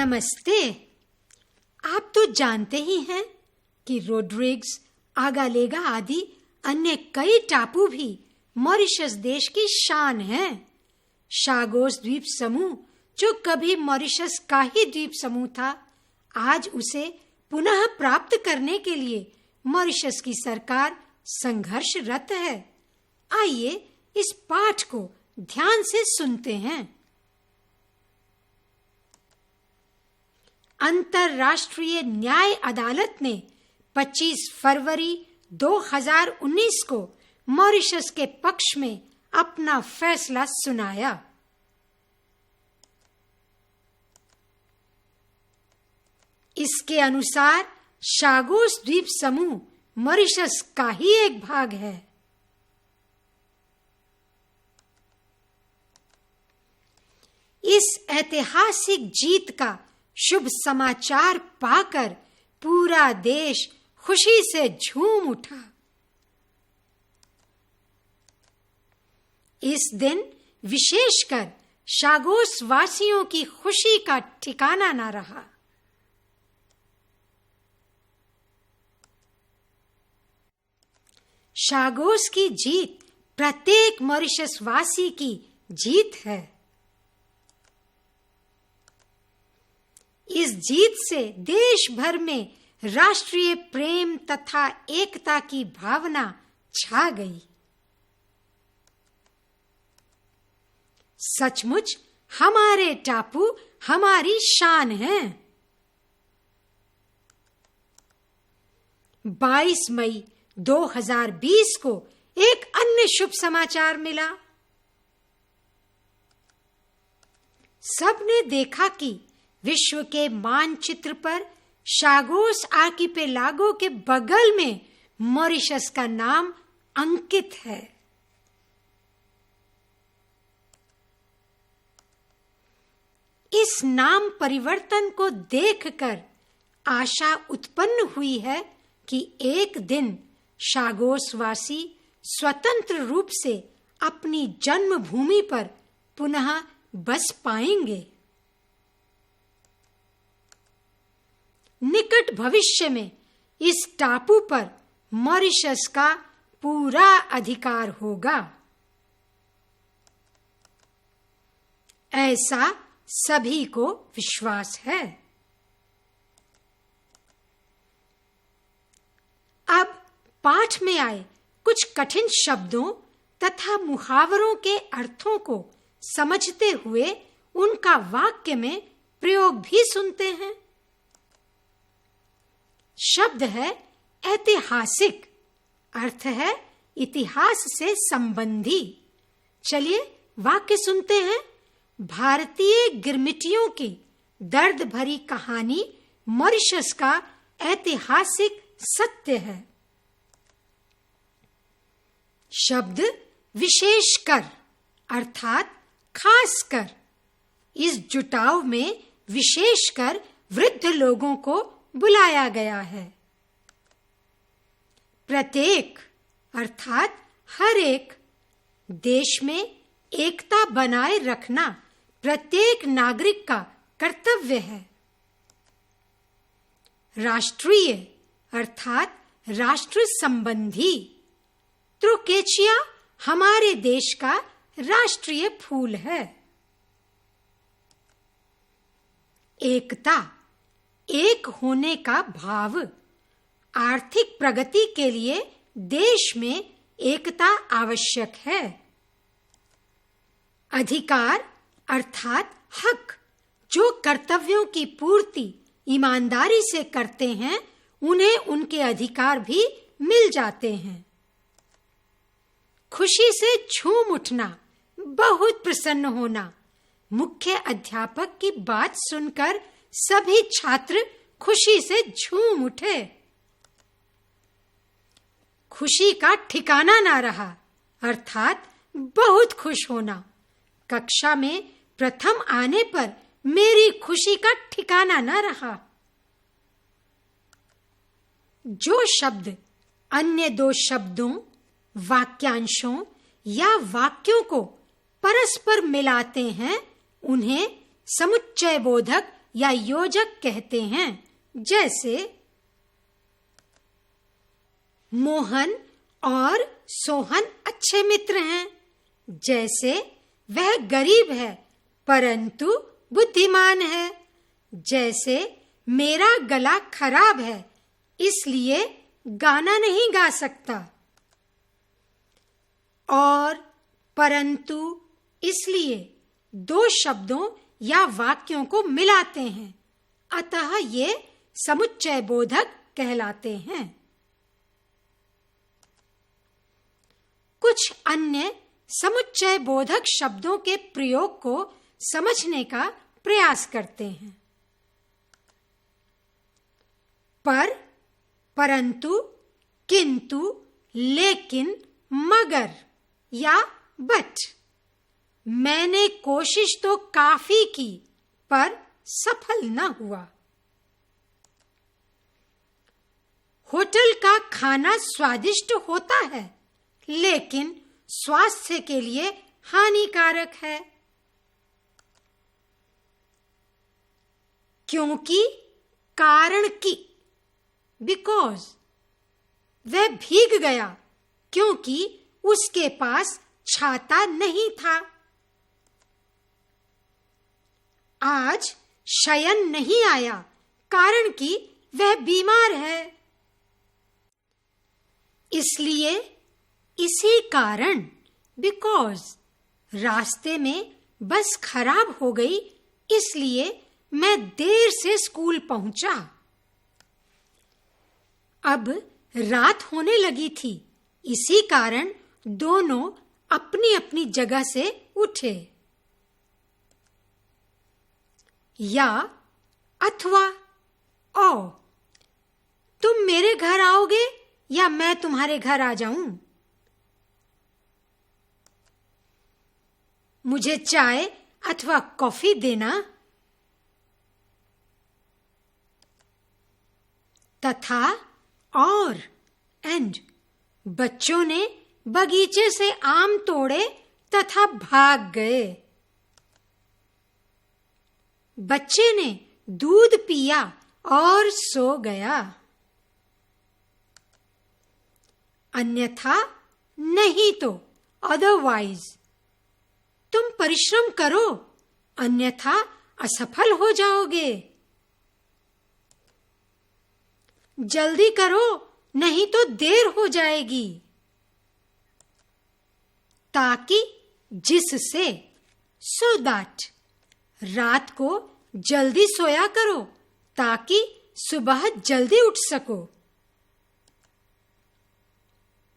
नमस्ते। आप तो जानते ही हैं कि रोड्रिग्स, आगालेगा आदि अन्य कई टापू भी मॉरिशस देश की शान हैं। शागोस द्वीप समूह, जो कभी मॉरिशस का ही द्वीप समूह था, आज उसे पुनः प्राप्त करने के लिए मॉरिशस की सरकार संघर्षरत है। आइए इस पाठ को ध्यान से सुनते हैं। अंतर्राष्ट्रीय न्याय अदालत ने 25 फरवरी 2019 को मॉरिशस के पक्ष में अपना फैसला सुनाया। इसके अनुसार शागोस द्वीप समूह मॉरिशस का ही एक भाग है। इस ऐतिहासिक जीत का शुभ समाचार पाकर पूरा देश खुशी से झूम उठा। इस दिन विशेषकर शागोस वासियों की खुशी का ठिकाना न रहा। शागोस की जीत प्रत्येक मॉरिशस वासी की जीत है। इस जीत से देश भर में राष्ट्रीय प्रेम तथा एकता की भावना छा गई। सचमुच हमारे टापू हमारी शान हैं। 22 मई 2020 को एक अन्य शुभ समाचार मिला। सबने देखा कि विश्व के मानचित्र पर शागोस आर्किपेलागो के बगल में मॉरिशस का नाम अंकित है। इस नाम परिवर्तन को देखकर आशा उत्पन्न हुई है कि एक दिन शागोसवासी स्वतंत्र रूप से अपनी जन्मभूमि पर पुनः बस पाएंगे। निकट भविष्य में इस टापू पर मॉरिशस का पूरा अधिकार होगा। ऐसा सभी को विश्वास है। अब पाठ में आए कुछ कठिन शब्दों तथा मुहावरों के अर्थों को समझते हुए उनका वाक्य में प्रयोग भी सुनते हैं। शब्द है ऐतिहासिक, अर्थ है इतिहास से संबंधी। चलिए वाक्य सुनते हैं। भारतीय गिरमिटियों की दर्द भरी कहानी मॉरिशस का ऐतिहासिक सत्य है। शब्द विशेषकर अर्थात खासकर। इस जुटाव में विशेषकर वृद्ध लोगों को बुलाया गया है। प्रत्येक अर्थात हर एक। देश में एकता बनाए रखना प्रत्येक नागरिक का कर्तव्य है। राष्ट्रीय अर्थात राष्ट्र संबंधी। त्रुकेचिया हमारे देश का राष्ट्रीय फूल है। एकता, एक होने का भाव। आर्थिक प्रगति के लिए देश में एकता आवश्यक है। अधिकार अर्थात हक। जो कर्तव्यों की पूर्ति ईमानदारी से करते हैं, उन्हें उनके अधिकार भी मिल जाते हैं। खुशी से झूम उठना, बहुत प्रसन्न होना। मुख्य अध्यापक की बात सुनकर सभी छात्र खुशी से झूम उठे। खुशी का ठिकाना ना रहा, अर्थात बहुत खुश होना। कक्षा में प्रथम आने पर मेरी खुशी का ठिकाना न रहा। जो शब्द अन्य दो शब्दों, वाक्यांशों या वाक्यों को परस्पर मिलाते हैं, उन्हें समुच्चय बोधक या योजक कहते हैं। जैसे मोहन और सोहन अच्छे मित्र हैं। जैसे वह गरीब है परंतु बुद्धिमान है। जैसे मेरा गला खराब है इसलिए गाना नहीं गा सकता। और परंतु इसलिए दो शब्दों या वाक्यों को मिलाते हैं, अतः ये समुच्चय बोधक कहलाते हैं। कुछ अन्य समुच्चय बोधक शब्दों के प्रयोग को समझने का प्रयास करते हैं। पर, परंतु, किंतु, लेकिन, मगर या बट। मैंने कोशिश तो काफी की पर सफल न हुआ। होटल का खाना स्वादिष्ट होता है लेकिन स्वास्थ्य के लिए हानिकारक है। क्योंकि, कारण कि, बिकॉज। वह भीग गया क्योंकि उसके पास छाता नहीं था। आज शयन नहीं आया कारण कि वह बीमार है। इसलिए, इसी कारण, बिकॉज। रास्ते में बस खराब हो गई इसलिए मैं देर से स्कूल पहुंचा। अब रात होने लगी थी, इसी कारण दोनों अपनी अपनी जगह से उठे। या अथवा ओ, तुम मेरे घर आओगे या मैं तुम्हारे घर आ जाऊं? मुझे चाय अथवा कॉफी देना। तथा और एंड। बच्चों ने बगीचे से आम तोड़े तथा भाग गए। बच्चे ने दूध पिया और सो गया। अन्यथा, नहीं तो, अदरवाइज। तुम परिश्रम करो अन्यथा असफल हो जाओगे। जल्दी करो नहीं तो देर हो जाएगी। ताकि, जिससे, सो दैट। रात को जल्दी सोया करो ताकि सुबह जल्दी उठ सको।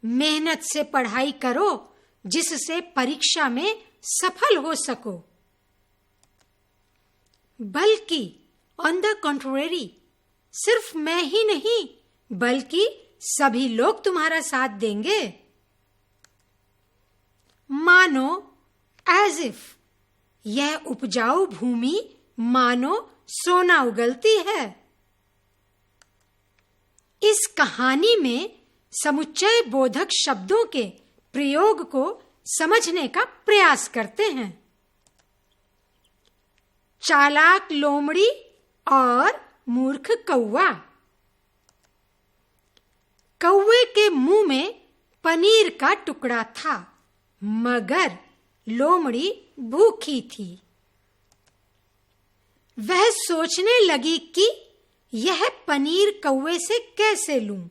मेहनत से पढ़ाई करो जिससे परीक्षा में सफल हो सको। बल्कि, ऑन द कंट्रोरी, सिर्फ मैं ही नहीं बल्कि सभी लोग तुम्हारा साथ देंगे। मानो, एज इफ। यह उपजाऊ भूमि मानो सोना उगलती है। इस कहानी में समुच्चय बोधक शब्दों के प्रयोग को समझने का प्रयास करते हैं। चालाक लोमड़ी और मूर्ख कौवा। कौवे के मुंह में पनीर का टुकड़ा था मगर लोमड़ी भूखी थी। वह सोचने लगी कि यह पनीर कौवे से कैसे लूं।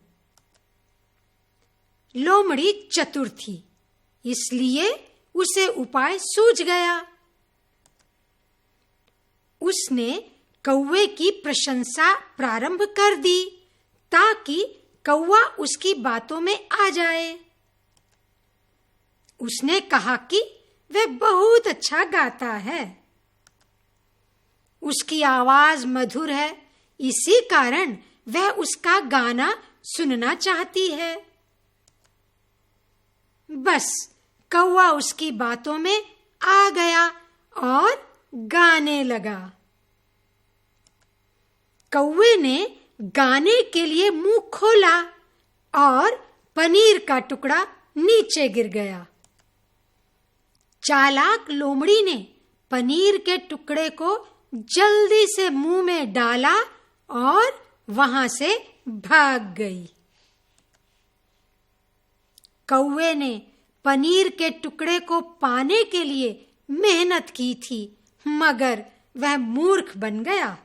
लोमड़ी चतुर थी इसलिए उसे उपाय सूझ गया। उसने कौवे की प्रशंसा प्रारंभ कर दी ताकि कौवा उसकी बातों में आ जाए। उसने कहा कि वह बहुत अच्छा गाता है। उसकी आवाज मधुर है, इसी कारण वह उसका गाना सुनना चाहती है। बस कौवा उसकी बातों में आ गया और गाने लगा। कौवे ने गाने के लिए मुंह खोला और पनीर का टुकड़ा नीचे गिर गया। चालाक लोमड़ी ने पनीर के टुकड़े को जल्दी से मुंह में डाला और वहां से भाग गई। कौवे ने पनीर के टुकड़े को पाने के लिए मेहनत की थी, मगर वह मूर्ख बन गया।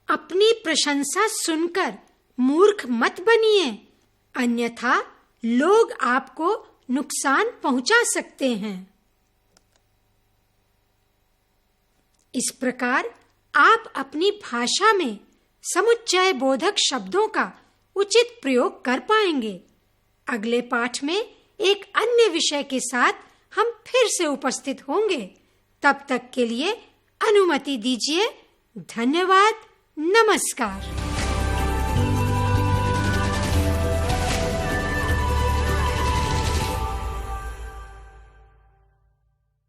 अपनी प्रशंसा सुनकर मूर्ख मत बनिए, अन्यथा लोग आपको नुकसान पहुंचा सकते हैं। इस प्रकार आप अपनी भाषा में समुच्चय बोधक शब्दों का उचित प्रयोग कर पाएंगे। अगले पाठ में एक अन्य विषय के साथ हम फिर से उपस्थित होंगे। तब तक के लिए अनुमति दीजिए। धन्यवाद। नमस्कार।